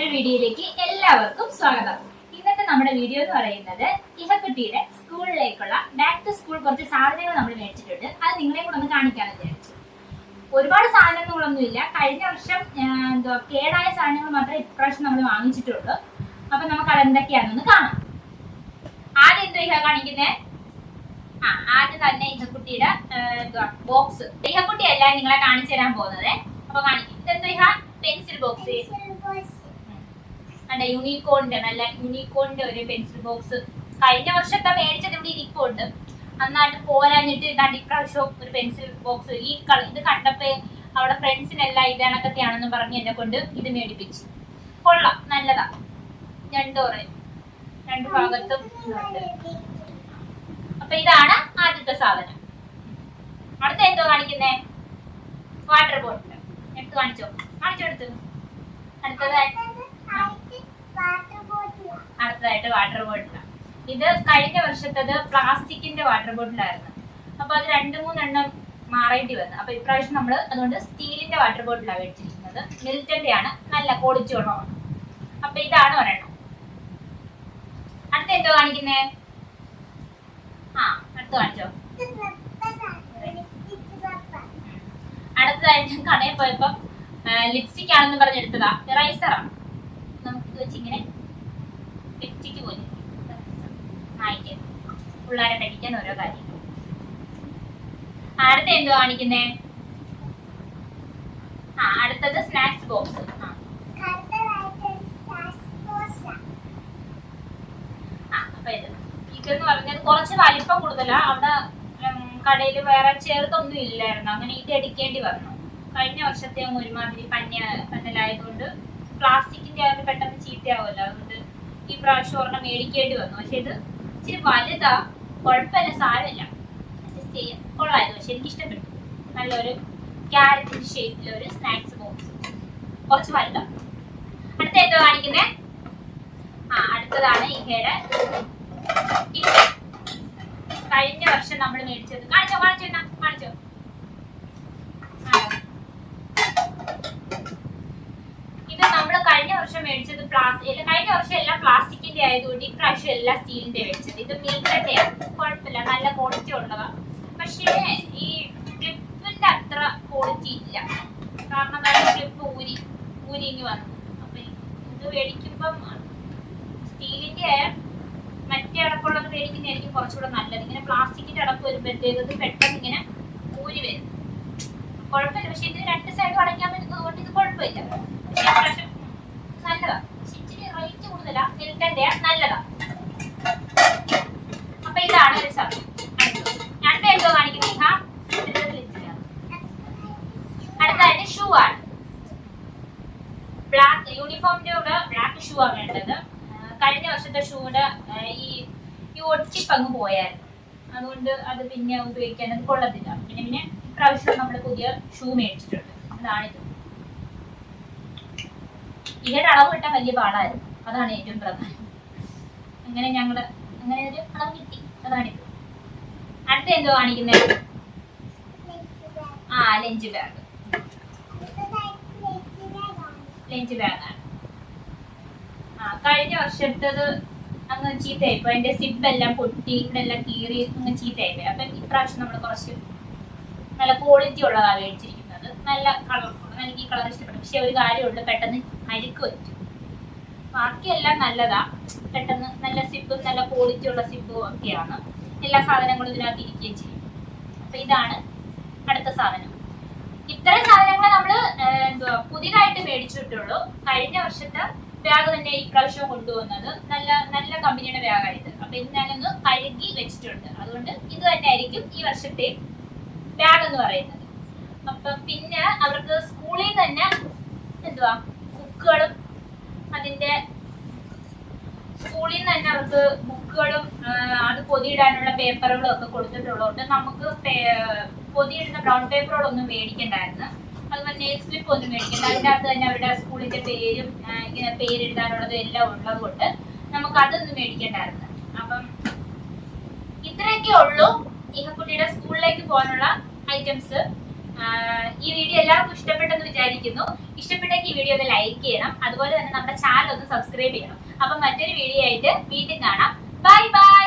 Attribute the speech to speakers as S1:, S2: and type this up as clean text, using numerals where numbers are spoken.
S1: പുതിയൊരു വീഡിയോയിലേക്ക് എല്ലാവർക്കും സ്വാഗതം. ഇന്നത്തെ നമ്മുടെ വീഡിയോ എന്ന് പറയുന്നത് ഇഹക്കുട്ടിയുടെ സ്കൂളിലേക്കുള്ള ബാക്ക് ടു സ്കൂൾ കുറച്ച് സാധനങ്ങൾ നമ്മൾ മേടിച്ചിട്ടുണ്ട്. അത് നിങ്ങളെ കൂടെ ഒന്ന് കാണിക്കാമെന്ന് വിചാരിച്ചു. ഒരുപാട് സാധനങ്ങളൊന്നും ഇല്ല. കഴിഞ്ഞ വർഷം കേടായ സാധനങ്ങൾ മാത്രമേ ഇപ്രാവശ്യം നമ്മൾ വാങ്ങിച്ചിട്ടുള്ളൂ. അപ്പൊ നമുക്ക് അതെന്തൊക്കെയാണെന്ന് കാണാം. ആദ്യം എന്തോ ഇഹ കാണിക്കുന്നേ? ആദ്യം തന്നെ ഇഹക്കുട്ടിയുടെ ബോക്സ്. ഇഹക്കുട്ടി അല്ല നിങ്ങളെ കാണിച്ചു തരാൻ പോകുന്നത്. അപ്പൊ കാണിക്കും. ഇതെന്തോ ഇഹ? Pencil box. അല്ല, യൂണിക്കോണിന്റെ നല്ല യൂണിക്കോണിന്റെ ഒരു പെൻസിൽ ബോക്സ്. കഴിഞ്ഞ വർഷത്തെ മേടിച്ചത് ഇവിടെ ഇരിപ്പുണ്ട്. നന്നായിട്ട് പോരാഞ്ഞിട്ട് ഇപ്രാവശ്യം ഒരു പെൻസിൽ ബോക്സ് ഇത് കണ്ടപ്പോ അവിടെ ഫ്രണ്ട്സിനെല്ലാം ഇതണക്കത്തെയാണെന്ന് പറഞ്ഞ് എന്നെ കൊണ്ട് ഇത് മേടിപ്പിച്ചു. കൊള്ളാം, നല്ലതാ. രണ്ട് ഭാഗത്തും ഉണ്ട്. അപ്പൊ ഇതാണ് ആദ്യത്തെ സാധനം. അടുത്ത എന്തോ കാണിക്കുന്നേ? Water bottle. എടുത്ത് കാണിച്ചെടുത്ത്. അടുത്തതായിട്ട് വാട്ടർ ബോട്ടിലാണ്. ഇത് കഴിഞ്ഞ വർഷത്തത് പ്ലാസ്റ്റിക്കിന്റെ വാട്ടർ ബോട്ടിലായിരുന്നു. അപ്പൊ അത് 2-3 മാറേണ്ടി വന്നു. അപ്പൊ ഇപ്രാവശ്യം നമ്മൾ അതുകൊണ്ട് സ്റ്റീലിന്റെ വാട്ടർ ബോട്ടിലാണ് മേടിച്ചിരിക്കുന്നത്. മിൽറ്റന്റെ ആണ്, നല്ല ക്വാളിറ്റി ഉള്ളതാണ്. അപ്പൊ ഇതാണ് ഒരെണ്ണം. അടുത്ത എന്തോ കാണിക്കുന്നേ? അടുത്ത് കാണിച്ചോ. അടുത്തതായിട്ട് കടയിൽ പോയപ്പോ ലിപ്സ്റ്റിക് ആണെന്ന് പറഞ്ഞെടുത്തതാ. റൈസറാണ്. നമുക്ക് ഇത് വെച്ചിങ്ങനെ ലിപ്സ്റ്റിക്ക് പോലെ മായ്ക്കാം. പിള്ളേരെ പഠിക്കാൻ ഓരോ കാര്യങ്ങൾ. അടുത്ത എന്തോ കാണിക്കുന്നേ? അടുത്തത് സ്നാക്സ് ബോക്സ്. അപ്പൊ ഇതെന്ന് പറഞ്ഞത് കുറച്ച് വലിപ്പം കൂടുതലാ. അവിടെ കടയിൽ വേറെ ചെറുതൊന്നും ഇല്ലായിരുന്നു. അങ്ങനെ ഇത് എടുക്കേണ്ടി വന്നു. കഴിഞ്ഞ വർഷത്തെ ഒരുമാതിരി പന്നലായതുകൊണ്ട് പ്ലാസ്റ്റിക്കിന്റെ ആയത് പെട്ടെന്ന് ചീത്തയാവുമല്ലോ. അതുകൊണ്ട് ഈ പ്രാവശ്യം ഒരെണ്ണം മേടിക്കേണ്ടി വന്നു. പക്ഷെ ഇത് ഇച്ചിരി വലുതാ. കുഴപ്പമില്ല, സാരമില്ല, അഡ്ജസ്റ്റ് ചെയ്യാം. കൊള്ളായിരുന്നു. പക്ഷെ എനിക്ക് ഇഷ്ടപ്പെട്ടു. നല്ലൊരു ക്യാരറ്റിന്റെ ഷേപ്പിലെ ഒരു സ്നാക്സ് ബോക്സ്. കുറച്ച് വലുതാ. അടുത്ത എന്തോ കാണിക്കുന്നേ? അടുത്തതാണ് ഇഹയുടെ കഴിഞ്ഞ വർഷം നമ്മൾ മേടിച്ചത്. കാണിച്ചോ. ഇത് നമ്മൾ കഴിഞ്ഞ വർഷം മേടിച്ചത് കഴിഞ്ഞ വർഷം എല്ലാം പ്ലാസ്റ്റിക്കിന്റെ ആയതുകൊണ്ട് ഇപ്രാവശ്യം എല്ലാം സ്റ്റീലിന്റെ മേടിച്ചത്. ഇത് മിൽറ്റന്റെയാണ്. കുഴപ്പമില്ല, നല്ല ക്വാളിറ്റി ഉള്ളതാ. പക്ഷേ ഈ ക്ലിപ്പിന്റെ അത്ര ക്വാളിറ്റി ഇല്ല. കാരണം ക്ലിപ്പ് ഊരിങ്ങി വന്നു. അപ്പൊ ഇത് മേടിക്കുമ്പം സ്റ്റീലിന്റെ ആയ മറ്റേ അടപ്പുള്ളത് മേടിക്കുന്നതായിരിക്കും കുറച്ചുകൂടെ നല്ലത്. ഇങ്ങനെ പ്ലാസ്റ്റിക്കിന്റെ അടപ്പ് വരുമ്പോഴത്തേക്ക് പെട്ടെന്ന് ഇങ്ങനെ ഊരി വരും. കുഴപ്പമില്ല. പക്ഷെ ഇത് 2 സൈഡും അടയ്ക്കാൻ പറ്റുന്നതുകൊണ്ട് ഇത് കുഴപ്പമില്ല. നല്ലതാ. ഇച്ചിരി റേറ്റ് കൂടുതലാ. മിൽറ്റന്റെ നല്ലതാ. അപ്പൊ ഇതാണ് ഒരു സാധനം. അടുത്ത എന്തോ കാണിക്കുന്നത്? അടുത്തായിട്ട് ഷൂ ആണ്. ബ്ലാക്ക് യൂണിഫോമിന്റെ കൂടെ ബ്ലാക്ക് ഷൂ ആണ് വേണ്ടത്. കഴിഞ്ഞ വർഷത്തെ ഷൂടെ ഈ ഒട്ടിപ്പ് അങ്ങ് പോയായിരുന്നു. അതുകൊണ്ട് അത് പിന്നെ ഉപയോഗിക്കാൻ അത് കൊള്ളത്തില്ല. പിന്നെ ഇപ്രാവശ്യം നമ്മൾ പുതിയ ഷൂ മേടിച്ചിട്ടുണ്ട്. അതാണിത്. ഇതിന്റെ അളവ് കിട്ടാൻ വലിയ പാടായിരുന്നു. അതാണ് ഏറ്റവും പ്രധാനം. അങ്ങനെ ഒരു അളവ് കിട്ടി. അതാണിത്. അടുത്ത എന്തോ കാണിക്കുന്നത്? Lunch bag. ആണ്. കഴിഞ്ഞ വർഷത്തത് അങ്ങ് ചീത്തയായിപ്പോ. അതിന്റെ സിബ് എല്ലാം പൊട്ടി, ഇവിടെ എല്ലാം കീറി അങ്ങ് ചീത്തയായിപ്പോയി. അപ്പൊ ഇപ്രാവശ്യം നമ്മൾ കുറച്ച് നല്ല ക്വാളിറ്റി ഉള്ളതാണ് മേടിച്ചിരിക്കുന്നത്. നല്ല കളർഫുൾ. എനിക്ക് ഈ കളർ ഇഷ്ടപ്പെട്ടു. പക്ഷെ ഒരു കാര്യമുണ്ട്, പെട്ടെന്ന് അഴുക്ക് പറ്റും. ബാക്കിയെല്ലാം നല്ലതാ. പെട്ടെന്ന് നല്ല സിബും നല്ല ക്വാളിറ്റി ഉള്ള സിബും ഒക്കെയാണ്. എല്ലാ സാധനങ്ങളും ഇതിനകത്ത് ഇരിക്കുകയും ചെയ്യും. അപ്പൊ ഇതാണ് അടുത്ത സാധനം. ഇത്രയും സാധനങ്ങൾ നമ്മൾ പുതിയതായിട്ട് മേടിച്ചിട്ടുള്ളൂ. കഴിഞ്ഞ വർഷത്തെ ബാഗ് തന്നെ ഇപ്രാവശ്യം കൊണ്ടുവന്നത് നല്ല കമ്പനിയുടെ ബാഗായത്. അപ്പൊ ഇത് ഞാനൊന്ന് കഴുകി വെച്ചിട്ടുണ്ട്. അതുകൊണ്ട് ഇത് തന്നെ ആയിരിക്കും ഈ വർഷത്തെ ബാഗ് എന്ന് പറയുന്നത്. അപ്പൊ പിന്നെ അവർക്ക് സ്കൂളിൽ തന്നെ ബുക്കുകളും അവർക്ക് ബുക്കുകളും അത് പൊതിയിടാനുള്ള പേപ്പറുകളും ഒക്കെ കൊടുത്തിട്ടുള്ളതുകൊണ്ട് നമുക്ക് പൊതിയിടുന്ന ബ്രൗൺ പേപ്പറുകളൊന്നും മേടിക്കണ്ടായിരുന്നു. അതുപോലെ നെയിൽ സ്ലിപ്പ് ഒന്നും മേടിക്കണ്ട. അതിൻ്റെ അകത്ത് തന്നെ അവരുടെ സ്കൂളിന്റെ പേരും ഇങ്ങനെ പേരെഴുതാനുള്ളതും എല്ലാം ഉള്ളത് കൊണ്ട് നമുക്ക് അതൊന്നും മേടിക്കണ്ടായിരുന്നു. അപ്പം ഇത്രയൊക്കെ ഉള്ളൂ ഇഹക്കുട്ടിയുടെ സ്കൂളിലേക്ക് പോകാനുള്ള ഐറ്റംസ്. ഈ വീഡിയോ എല്ലാവർക്കും ഇഷ്ടപ്പെട്ടെന്ന് വിചാരിക്കുന്നു. ഇഷ്ടപ്പെട്ടെങ്കിൽ ഈ വീഡിയോ ഒന്ന് ലൈക്ക് ചെയ്യണം. അതുപോലെ തന്നെ നമ്മുടെ ചാനൽ ഒന്ന് സബ്സ്ക്രൈബ് ചെയ്യണം. അപ്പൊ മറ്റൊരു വീഡിയോ ആയിട്ട് വീണ്ടും കാണാം. Bye bye.